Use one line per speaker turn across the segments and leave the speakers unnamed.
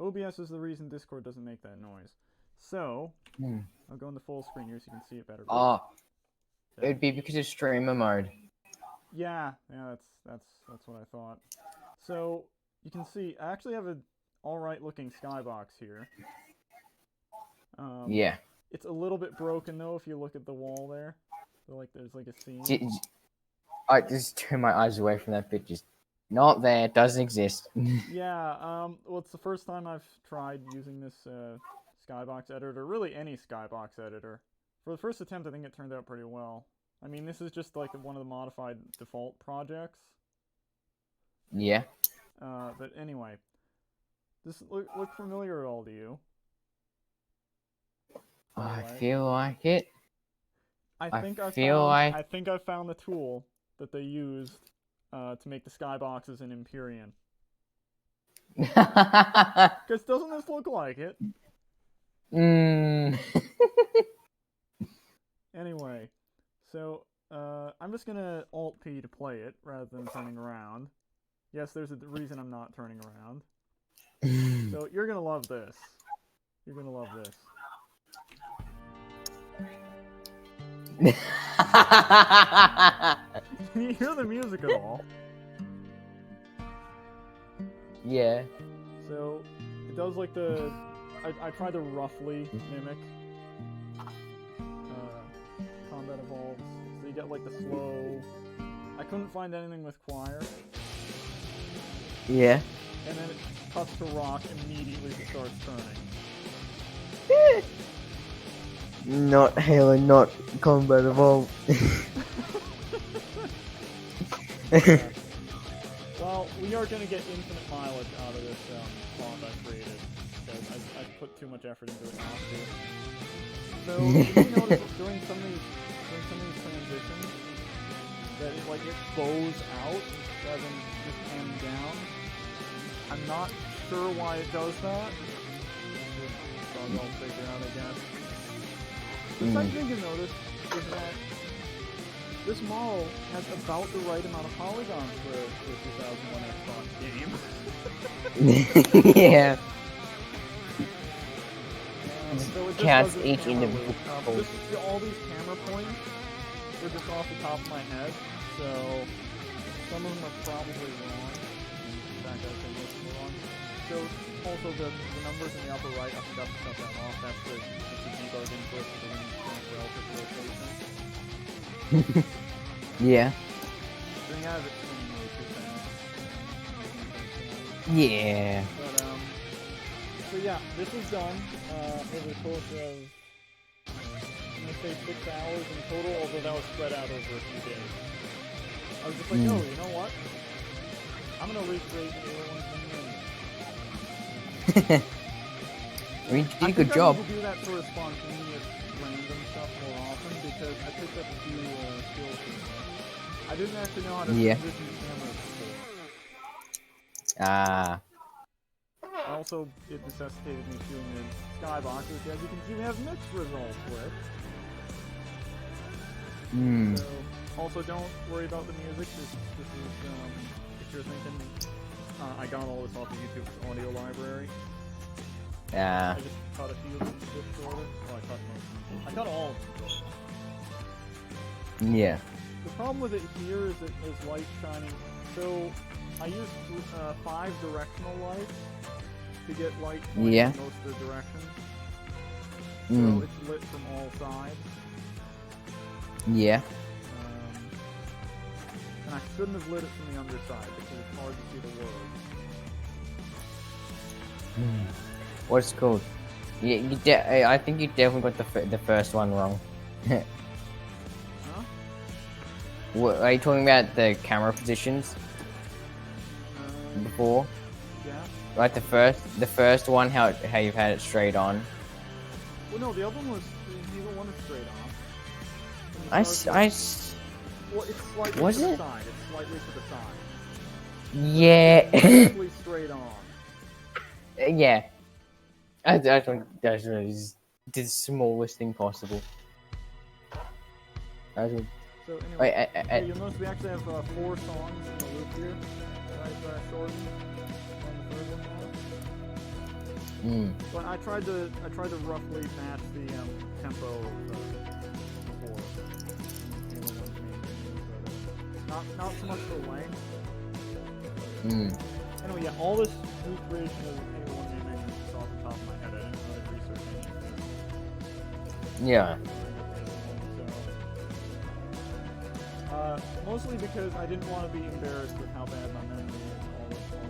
OBS is the reason Discord doesn't make that noise. So, I'll go into full screen here so you can see it better.
Oh, it'd be because of streamer mode.
Yeah, that's what I thought. So, you can see, I actually have an alright looking skybox here.
Yeah.
It's a little bit broken though if you look at the wall there. So, there's like a seam.
I just turn my eyes away from that bit. Just not there. It doesn't exist.
Yeah. Well, it's the first time I've tried using this skybox editor. Really, any skybox editor. For the first attempt, I think it turned out pretty well. I mean, this is just like one of the modified default projects.
Yeah.
But anyway, does this look familiar at all to you?
I feel like it.
I think I found the tool that they used to make the skyboxes in Empyrean. Because doesn't this look like it? Anyway, so I'm just gonna Alt-P to play it rather than turning around. Yes, there's a reason I'm not turning around. So you're gonna love this. You're gonna love this. Can you hear the music at all?
Yeah.
So it does like the. I tried to roughly mimic Combat Evolves. So you get like the slow. I couldn't find anything with choir.
Yeah.
And then it cuts to rock immediately it starts turning.
Not Halo, not Combat Evolve.
Well, we are going to get infinite mileage out of this font I created, because I put too much effort into it not to. So, you notice during some of these transitions, that it bows out rather than just panning down. I'm not sure why it does that. I'll figure out, I guess. The second thing you notice is that this model has about the right amount of polygons for a 2001 Xbox game.
Yeah.
So it just
Counts
does
each individual.
All these camera points were just off the top of my head, so some of them are probably wrong. In fact, I think most of them are wrong. So also the numbers in the upper right, I forgot to cut that off. That's the debug input for the relative rotation.
Yeah.
Getting out of it way too fast.
Yeah.
But so yeah, this was done over the course of I'm gonna say 6 hours in total, although that was spread out over a few days. I was just like, oh, you know what? I'm gonna recreate Halo 1 from the
I mean, you did a good job.
I need to do that sort of spontaneous, random stuff more often because I picked up a few skills from it. I didn't actually know how to transition cameras before. Also, it necessitated me doing the skybox, which as you can see we have mixed results with. So, also don't worry about the music, this is, if you're thinking, I got all this off of YouTube's audio library. I just cut a few of them just shorter. Well, I cut most of them. I cut all of them shorter.
Yeah.
The problem with it here is that there's light shining. So, I used 5 directional lights to get light pointing in most of the directions. So it's lit from all sides.
Yeah.
And I shouldn't have lit it from the underside because it's hard to see the words.
What's called? I think you definitely got the first one wrong.
Huh?
What, are you talking about the camera positions before?
Yeah.
Like the first one, how you've had it straight on.
Well, no, the other one was neither one is straight on. Well, it's slightly
was
to the
it?
side. It's slightly to the side.
Yeah.
It's basically straight on.
Yeah. I just did the smallest thing possible.
So anyway, you'll notice we actually have 4 songs in the loop here. I've shortened on the third one But I tried to roughly match the tempo of the 4. Not so much for length. Anyway, yeah, all this recreation of Halo 1 main menu is off the top of my head. I didn't really research any of this.
Yeah.
So, mostly because I didn't want to be embarrassed with how bad my memory is and all this stuff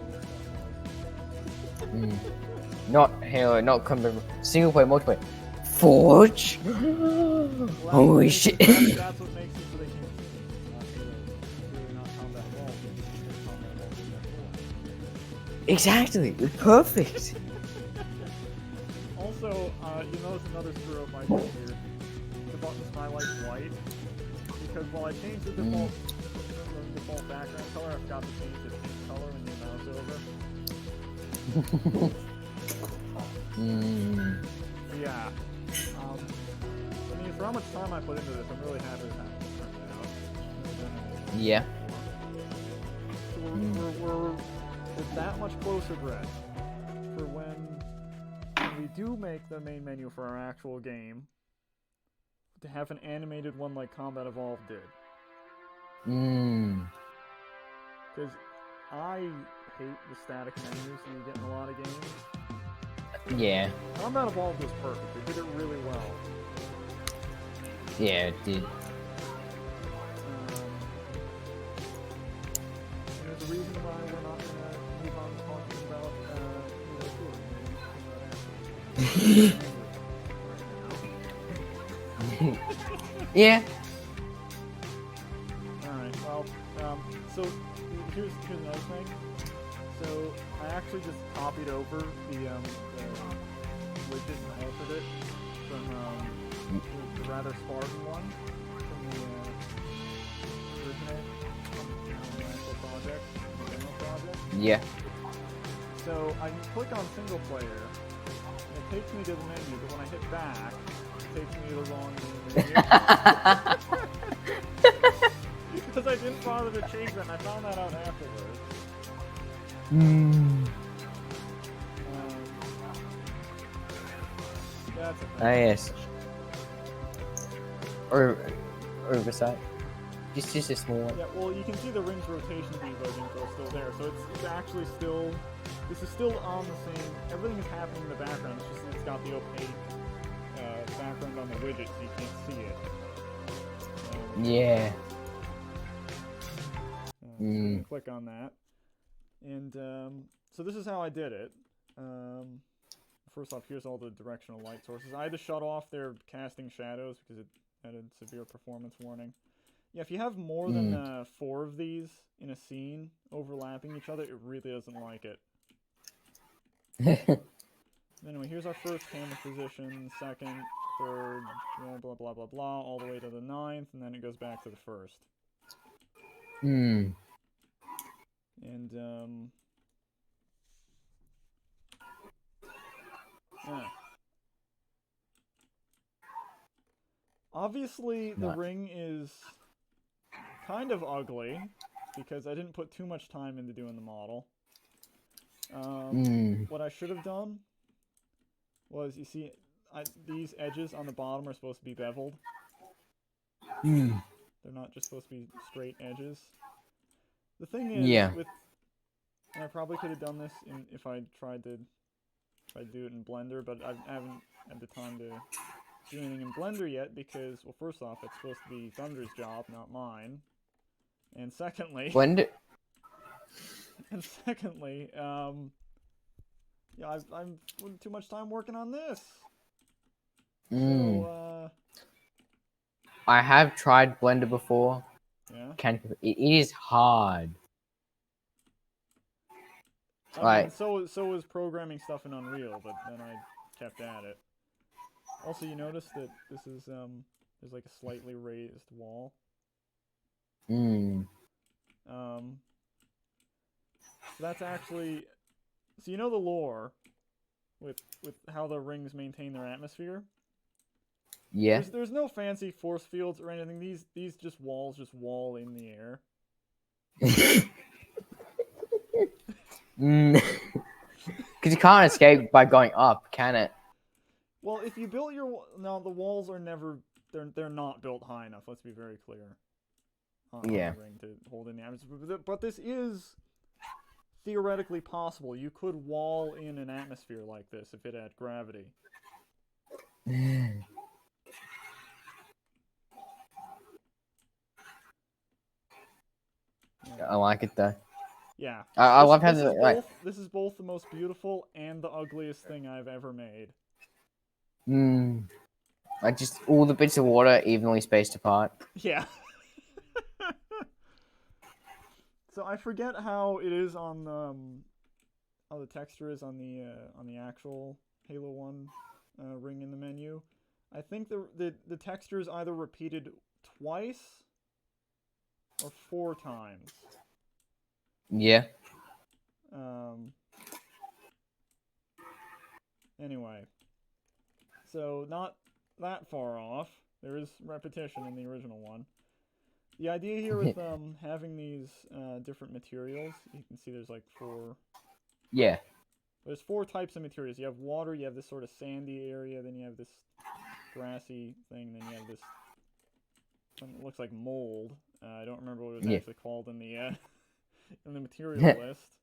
was.
Not Halo, not combat, single player, multiplayer. Forge? Holy shit.
That's what makes it so they can't see it. Not Halo. It's really not combat evolved. It's just combat evolved.
Exactly, perfect.
Also, you notice another screw up I did here. The buttons highlight white. Because while I changed the default background color, I forgot to change the pink color when you mouse over. Yeah. I mean, for how much time I put into this, I'm really happy with how it turned out.
Yeah.
So we're that much closer, Brett, for when we do make the main menu for our actual game, to have an animated one like Combat Evolved did. Because I hate the static menus that you get in a lot of games.
Yeah.
Combat Evolved was perfect. They did it really well.
Yeah, it did.
There's a reason why we're not going to move on talking about
Yeah.
Alright, well, so here's another thing. So I actually just copied over the widget and altered it from the rather Spartan one from the original project, the demo project.
Yeah.
So I click on single player, and it takes me to the menu, but when I hit back, it takes me to the wrong menu. Because I didn't bother to change that, and I found that out afterwards. That's a thing.
Yes. Or oversight. Just a small one.
Yeah, well, you can see the rings rotation debug info still there, so it's actually still. This is still on the same. Everything is happening in the background. It's just it's got the opaque background on the widget, so you can't see it.
Yeah.
So you can click on that, and so this is how I did it. First off, here's all the directional light sources. I had to shut off their casting shadows because it had a severe performance warning. Yeah, if you have more than 4 of these in a scene overlapping each other, it really doesn't like it. Anyway, here's our first camera position, second, third, blah, blah, blah, blah, blah, all the way to the 9th, and then it goes back to the 1st. And, yeah. Obviously, the ring is kind of ugly, because I didn't put too much time into doing the model. What I should have done was, you see, these edges on the bottom are supposed to be beveled. They're not just supposed to be straight edges. The thing is, and I probably could have done this if I tried to do it in Blender, but I haven't had the time to do anything in Blender yet because, well, first off, it's supposed to be Thunder's job, not mine. And secondly...
Blender?
And secondly, yeah, I'm putting too much time working on this. So,
I have tried Blender before.
Yeah?
It is hard.
I mean, so was programming stuff in Unreal, but then I kept at it. Also, you notice that this is, there's like a slightly raised wall. So that's actually, so you know the lore with how the rings maintain their atmosphere?
Yeah.
There's no fancy force fields or anything. These just walls just wall in the air.
Because you can't escape by going up, can it?
Well, if you build your no, the walls are never they're not built high enough. Let's be very clear. On
Yeah.
the ring to hold in the atmosphere, but this is theoretically possible. You could wall in an atmosphere like this if it had gravity. Yeah.
I like it though.
Yeah.
I love how like.
This is both the most beautiful and the ugliest thing I've ever made.
Like just all the bits of water evenly spaced apart.
Yeah. So I forget how it is on how the texture is on the actual Halo 1 ring in the menu. I think the texture is either repeated twice or 4 times.
Yeah.
Anyway, so not that far off. There is repetition in the original one. The idea here with having these different materials, you can see there's like 4.
Yeah.
There's 4 types of materials. You have water, you have this sort of sandy area, then you have this grassy thing, then you have this something that looks like mold. I don't remember what it was actually called in the in the material list.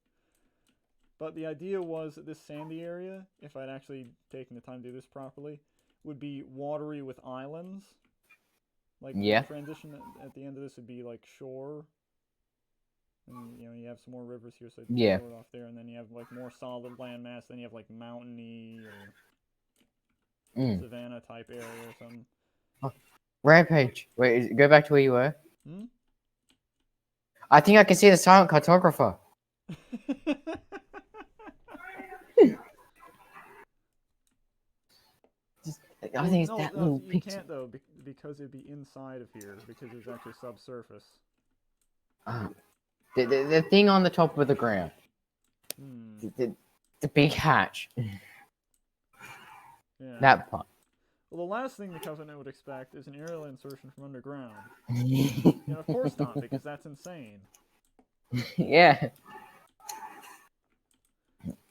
But the idea was that this sandy area, if I'd actually taken the time to do this properly, would be watery with islands. Like the transition at the end of this would be like shore. And you have some more rivers here, so shore off there, and then you have like more solid landmass, then you have like mountainy or savanna type area or something.
Oh, Rampage. Wait, go back to where you were. I think I can see the silent cartographer. I think it's that little
you can't though, because it'd be inside of here, because it's actually subsurface.
The thing on the top of the ground. The big hatch.
Yeah.
That part.
Well, the last thing the Covenant would expect is an aerial insertion from underground. Of course not, because that's insane.
Yeah.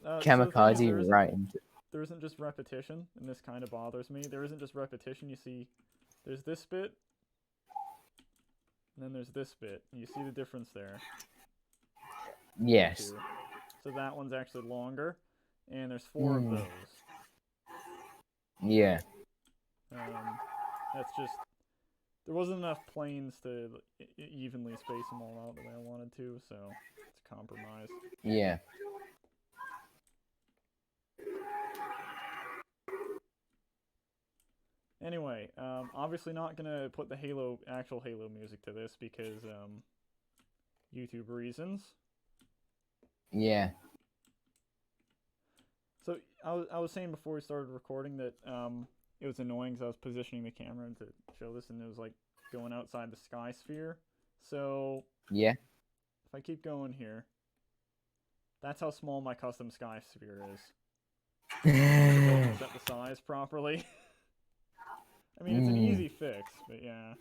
Kamikaze
so
right.
There isn't just repetition, and this kind of bothers me. There isn't just repetition. You see, there's this bit, and then there's this bit. And you see the difference there.
Yes.
So that one's actually longer, and there's 4 of those.
Yeah.
That's just... There wasn't enough planes to evenly space them all out the way I wanted to, so it's a compromise.
Yeah.
Anyway, obviously not gonna put the actual Halo music to this because, YouTube reasons.
Yeah.
So, I was saying before we started recording that, it was annoying because I was positioning the camera to show this and it was, like, going outside the sky sphere. So...
Yeah.
If I keep going here, that's how small my custom sky sphere is. Set the size properly. I mean, it's an easy fix, but yeah.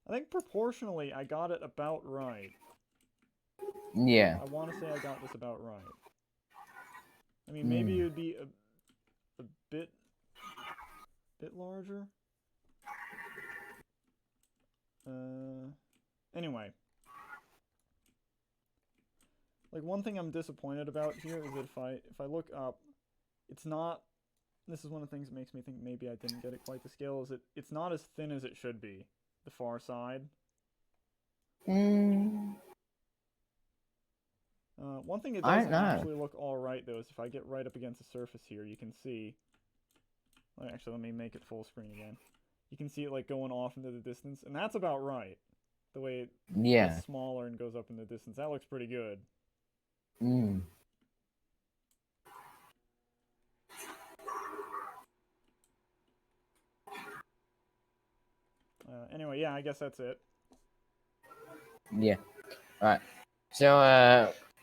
I think proportionally, I got it about right.
Yeah.
I want to say I got this about right. I mean, maybe it would be a bit larger. Anyway. Like, one thing I'm disappointed about here is that if I look up, it's not... This is one of the things that makes me think maybe I didn't get it quite to scale, is that it's not as thin as it should be, the far side. One thing that does actually look alright, though, is if I get right up against the surface here, you can see... Actually, let me make it full screen again. You can see it, like, going off into the distance, and that's about right. The way it gets smaller and goes up in the distance. That looks pretty good. Anyway, yeah, I guess that's it.
Yeah. Alright. So,